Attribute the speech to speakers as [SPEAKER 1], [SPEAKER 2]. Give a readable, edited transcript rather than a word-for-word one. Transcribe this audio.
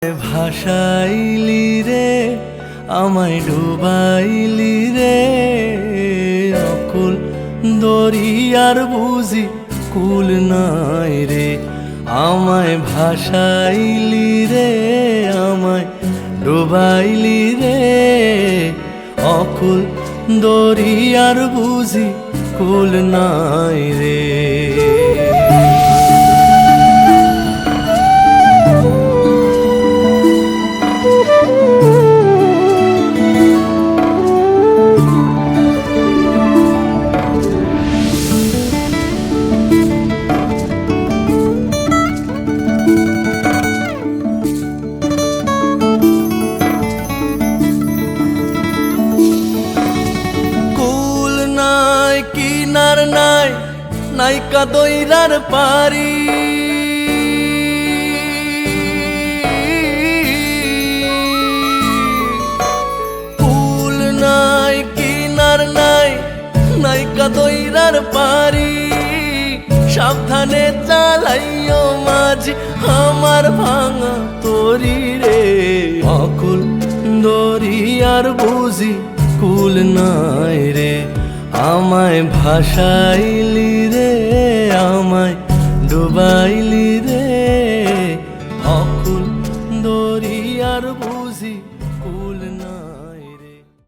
[SPEAKER 1] ভাসাইলি রে আমায় ডুবাইলি রে অকুল দরিয়ার বুঝি কুল নাই রে আমায় ভাসাইলি রে আমায় ডুবাইলি রে অকুল দরিয়ার বুঝি কুল নাই রে। কিনার নাই নাইকা দইরার পারি কুল নাই কিনার নাই নাইকা দইরার পারি সাবধানে চালাইও মাঝি আমার ভাঙা তরি রে অকুল দরিয়ার বুঝি কুল নাই রে আমায় ভাসাইলি রে আমায় ডুবাইলি